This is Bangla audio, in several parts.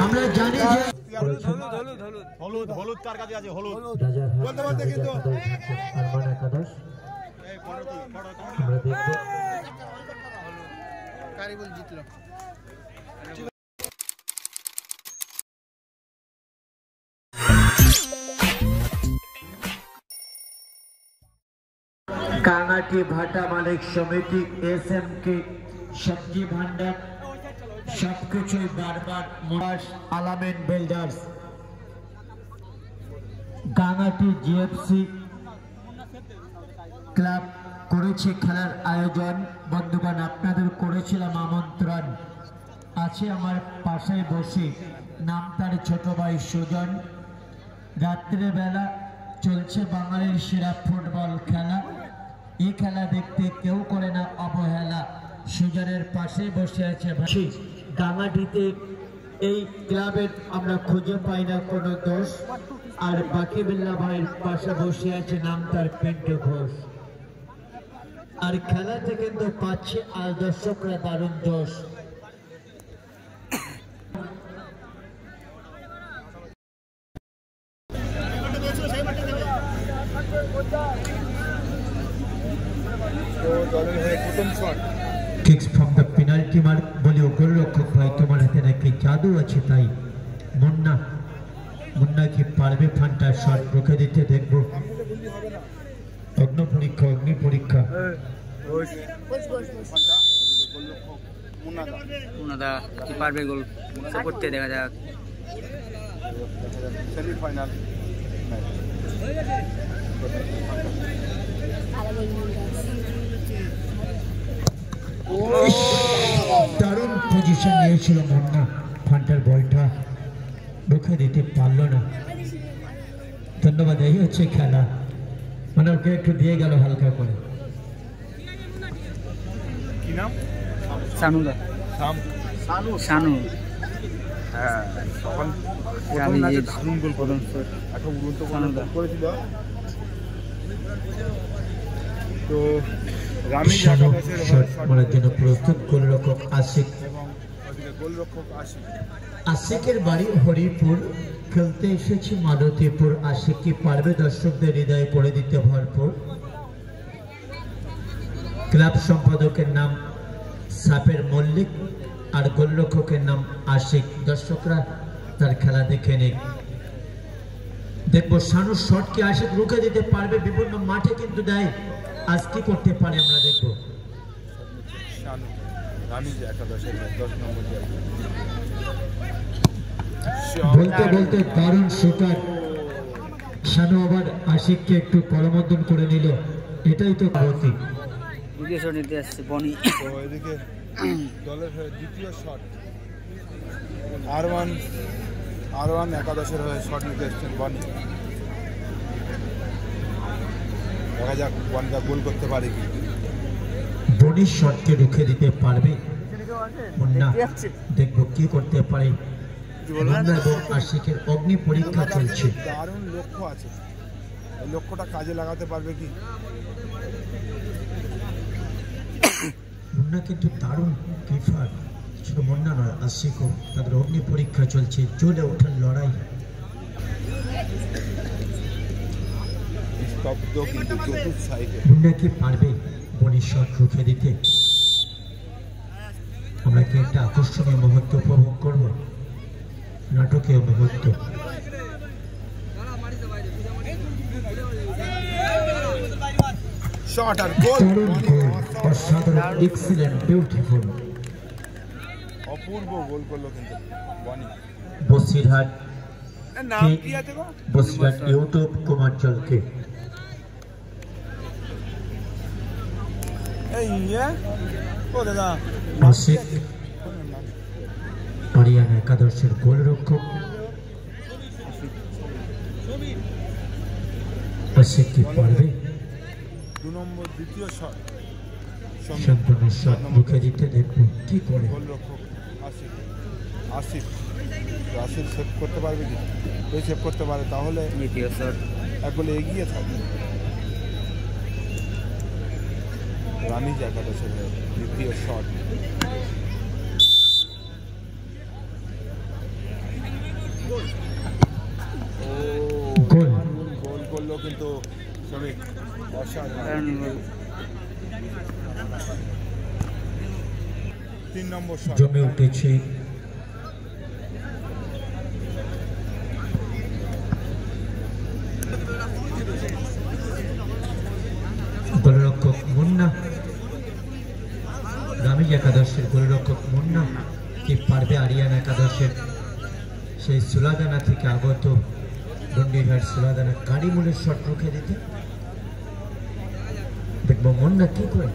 আমরা জানি যে হলুদ কার কাছে আছে হলুদ বলতে বলতে কিন্তু একাদশ আমরা দেখব কারিবুল জিতলো। কাঙাটি ভাটা মালিক সমিতি এসএমকে সবজি ভান্ডার সবকিছুই বারবার মোয়াস আলামিন বিল্ডার্স কাঙাটি জিএফসি ক্লাব করেছে খেলার আয়োজন। বন্ধুগণ, আপনাদের করেছিলাম আমন্ত্রণ। আছে আমার পাশে বসে, নাম তার ছোট ভাই সুজন। রাত্রেবেলা চলছে বাঙালির সেরা ফুটবল খেলা। এই খেলা দেখতে কেউ করে না অবহেলা। সুজনের পাশে বসে আছে গাঙাটিতে এই ক্লাবের আমরা খুঁজে পাই না কোনো দোষ। আর বাকি বিল্লা ভাইয়ের পাশে বসে আছে নাম তার পিন্টু ঘোষ। আর খেলাতে কিন্তু পাচ্ছে আর দর্শকরা দারুণ দোষ। Kicks from the penalty mark বলিও গোলরক্ষক ভাই তোমার হাতে নাকি জাদু আছে তাই মুন্না কি পারবে ফান্টা শট রুখে দিতে দেখবো। অগ্নি পরীক্ষা মুন্নাদা কি পারবে গোল করতে দেখা যাক। সেমিফাইনাল দারুণ পজিশন নিয়েছিল মুন্না, ফান্টার বলটা রুখে দিতে পারল না। ধন্যবাদ। এই হচ্ছে খেলা, মানে ওকে একটু দিয়ে গেল হালকা করে। কি নাম? সানুদা সানু। হ্যাঁ, তখন দারুণ গোল একটা উড়ন্ত করেছিল। তো রামি মারার জন্য প্রস্তুত গোলরক্ষক আশিক। আশিকের বাড়ি হরিপুর, খেলতে এসেছে মালতীপুর। আশিক কি পারবে দর্শকদের হৃদয়ে করে দিতে ভরপুর। ক্লাব সম্পাদকের নাম সাপের মল্লিক আর গোলরক্ষকের নাম আশিক। দর্শকরা তার খেলা দেখে নেই। দেখবো শানুর শট কি আশিক রুখে দিতে পারবে। বিভিন্ন মাঠে কিন্তু দেয়, আজ কি করতে পারে আমরা দেখবো। বলতে বলতে দারুণ শুটার শানু আবার আশিককে একটু করমর্দন করে নিল। এটাই তো গতি। এদিকে দলের দ্বিতীয় শট আর1 একাদশের হয়ে শট নিতে এসছেন বনি। দেখা যাক বনটা গোল করতে পারে কি। বনির শটকে রুখে দিতে পারবে মুন্না, দেখবো কি করতে পারে। আশিকের অগ্নি পরীক্ষা চলছে। দারুণ লক্ষ্য আছে, এই লক্ষ্যটা কাজে লাগাতে পারবে কি। মুন্না কিন্তু দারুণ কিপার, শুধু মুন্না নয় আশিকও, তাদের অগ্নি পরীক্ষা চলছে। জ্বলে ওঠার লড়াই। মুন্না কি পারবে বনির শট রুখে দিতে। আমরা কি একটা আকর্ষণীয় মুহূর্ত উপভোগ করব, নাটকীয় মুহূর্ত। শট আর গোল, অসাধারণ, এক্সিলেন্ট, বিউটিফুল, অপূর্ব গোল করলো কিন্তু বনি। বসিরহাট ইউটিউব কুমারচলকে আশিক হরিয়ানা একাদশের গোলরক্ষক। আশিক কি পারবে দ্বিতীয় শট সম্পূর্ণ শট মুখে দিতে দেখবো কি করে। গোলরক্ষক আশিক তো আসিফ সেভ করতে পারবে কি? যদি সেভ করতে পারে তাহলে দ্বিতীয় শট এক গোলে এগিয়ে থাকবে রানিজ একাদশের দ্বিতীয় শট। গোল গোল করলো কিন্তু শ্রমিক, অসাধারণ। কারণ 3 নম্বর শট জমে উঠেছে গোলরক্ষক মুন্না, রামিজ একাদশের গোলরক্ষক মুন্না কি পারবে আরিয়ান একাদশের সেই সুলাদানা থেকে আগত দণ্ডিঘাট সুলাদানা কারিমুলের শট রুখে দিতে? দেখবো মুন্না কি করে।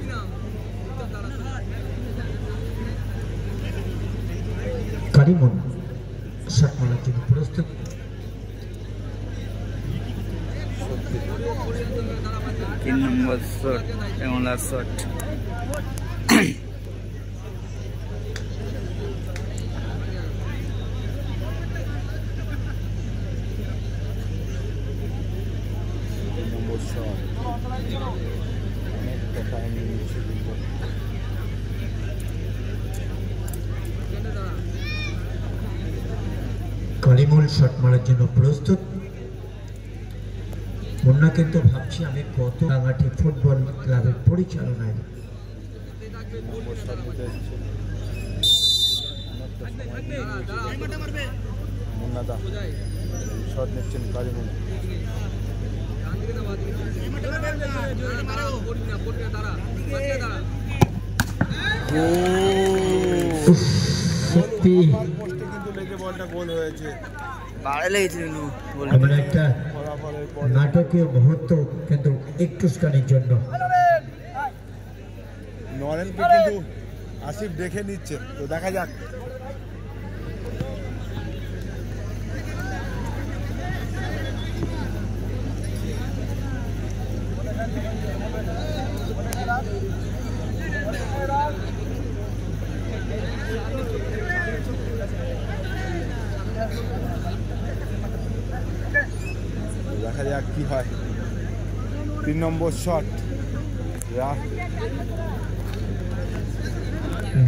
কারিমুল শট মারার জন্য প্রস্তুত। 3 নম্বর শট এমলার শট। অনেকটা টাইম নিয়েছে কিন্তু কারিমুল শট মারার জন্য প্রস্তুত। মুন্না কিন্তু ভাবছি আমি কত রাঙাটি ফুটবল ক্লাবের পরিচালনায় নম্বর শট নিতে এসেছে। অনেকটা সময় নিয়ে মুন্নাদা শট নিচ্ছেন কারিমুল। সত্যি পোস্টে কিন্তু লেগে বলটা গোল হয়েছে। বাড়ালে এমন একটা ফলাফলের পর নাটকীয় মুহূর্ত কিন্তু একটুখানির জন্য নরেনকে কিন্তু আসিফ দেখে নিচ্ছে, তো দেখা যাক। দেখা যাক কি হয়। 3 নম্বর শট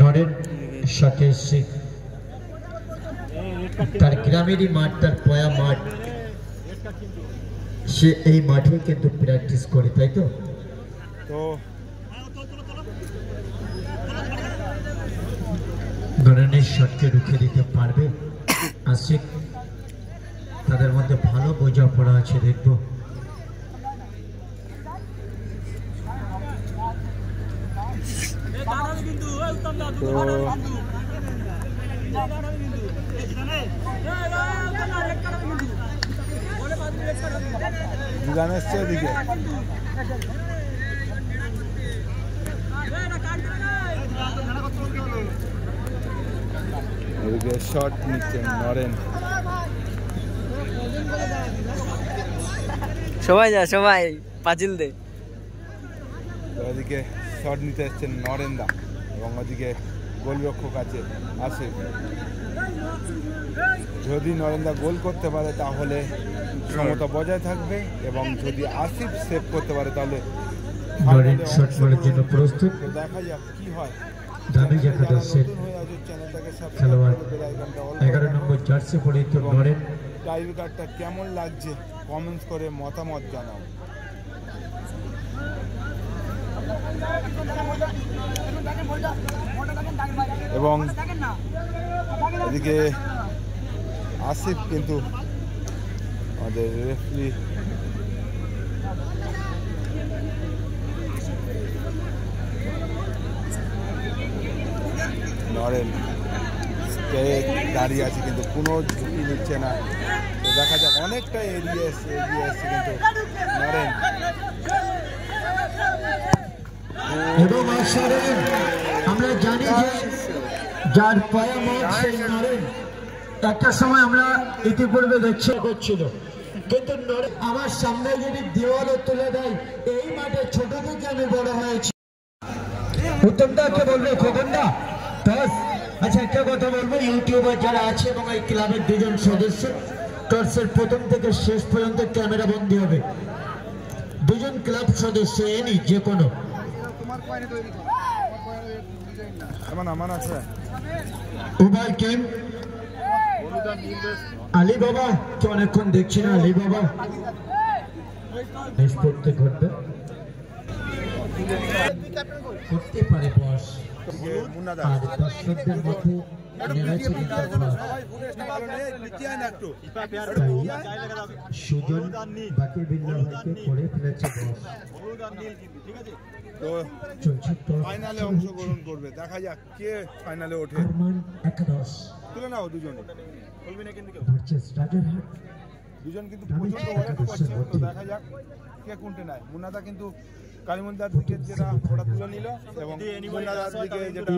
নরেন শটে এসছে তার গ্রামেরই মাঠ, তার পয়া মাঠ, সে এই মাঠে কিন্তু প্র্যাকটিস করে, তাই তো? তো নরেনের শটকে রুখে দিতে পারবে আশিক? তাদের মধ্যে ভালো বোঝাপড়া আছে, দেখবো। জিদান এসছে এদিকে, এদিকে শট নিচ্ছেন নরেন। সবাই যা, সবাই পাঁচিল দে। ওদিকে শট নিতে এসছেন নরেন্দা এবং ওদিকে গোলরক্ষক আছে আসিফ। যদি নরেন্দা গোল করতে পারে তাহলে সমতা বজায় থাকবে, এবং যদি আসিফ সেভ করতে পারে তাহলে নরেন শট মারার জন্য প্রস্তুত। দেখা যাক কি হয়। রামিজ একাদশের খেলোয়াড় 11 নম্বর জার্সি পরিহিত নরেন। টাইব্রেকারটা কেমন লাগছে কমেন্টস করে মতামত জানাও। এবং এদিকে আসিফ কিন্তু আমাদের রেফারি নরেন দাঁড়িয়ে আছে কিন্তু কোনো ঝুঁকি নিচ্ছে না। তো দেখা যাক, অনেকটা এগিয়ে এসছে কিন্তু নরেন। এবং আমরা জানি যে যার পায়া মাঠ সেই নরেন। একটা সময় আমরা ইতিপূর্বে দেখছি করছিল, কিন্তু নরেন আমার সামনে যদি দেওয়ালে তুলে দেয়, এই মাঠে ছোট থেকে আমি বড় হয়েছি। উত্তমদাকে বলবে খোকনদা টস, আচ্ছা আচ্ছা, একটা কথা বলবো, ইউটিউবার যারা আছে এবং এই ক্লাবের দুজন সদস্য, টর্চের প্রথম থেকে শেষ পর্যন্ত ক্যামেরা বন্দী হবে। দুজন ক্লাব সদস্য এনি যে কোনো উভয় টিম। আলী বাবা তো অনেকক্ষণ দেখছি না, আলী বাবা নিষ্পত্তি ঘটবে, করতে পারে বস। আর দর্শকদের মধ্যে সুজন বাকি বিল্লাহকে করে ফেলেছে বস। তো চলছে তো ফাইনালে অংশগ্রহণ করবে, দেখা যাক কে ফাইনালে ওঠে। আরমান একাদশ তুলে নাও দুজন, ভার্সেস রাজারহাট। দুজন কিন্তু প্রচন্ড ওয়েট করছে, তো দেখা যাক কে কোনটা নেয়। মুন্নাদা কিন্তু কালিমন্দার দিকে যেটা ওটা তুলে নিল এবং মুন্নাদার দিকে যেটা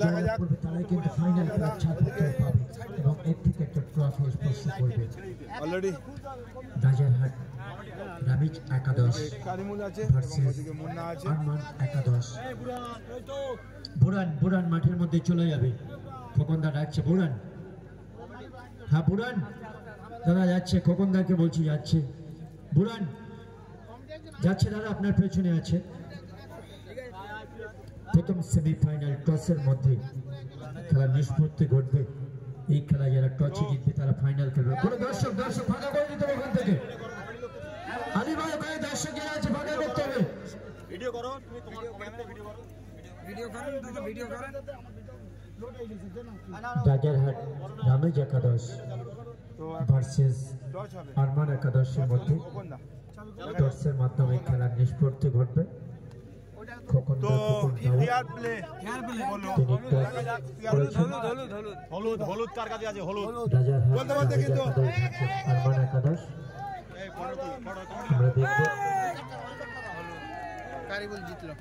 দেখা যাক। তারা কিন্তু ফাইনাল খেলার ছাড়পত্র পাবে এবং এর থেকে একটা ট্রফি স্পর্শ করবে। অলরেডি রাজারহাট রামিজ একাদশ কালিমুল আছে, ভার্সেস ওদিকে মুন্না আছে, আরমান একাদশ। বুড়ান মাঠের মধ্যে চলে যাবে। খোকনদা ডাকছে বুড়ান। হ্যাঁ বুড়ান দাদা যাচ্ছে, খোকনদাকে বলছি যাচ্ছে। বুড়ান যাচ্ছে দাদা, আপনার পেছনে আছে। প্রথম সেমিফাইনাল টসের মধ্যে খেলা নিষ্পত্তি ঘটবে। এই খেলা যারা টসে জিতবে তারা ফাইনাল খেলবে। কোনো দর্শক ফাঁকা করে দিতে হবে ওখান থেকে। আলী ভাই ওখানে দর্শক যারা আছে ফাঁকা করতে হবে। ভিডিও করো, তুমি তোমার ক্যামেরা ভিডিও করো, ভিডিও করেন। রাজারহাট রামেজ একাদশ ভার্সেস আরমান একাদশের মধ্যে টসের মাধ্যমে খেলার নিষ্পত্তি ঘটবে। হলুদ কার কাছে আছে? হলুদ আরমান একাদশ আমরা দেখবো। কারিবুল জিতলো।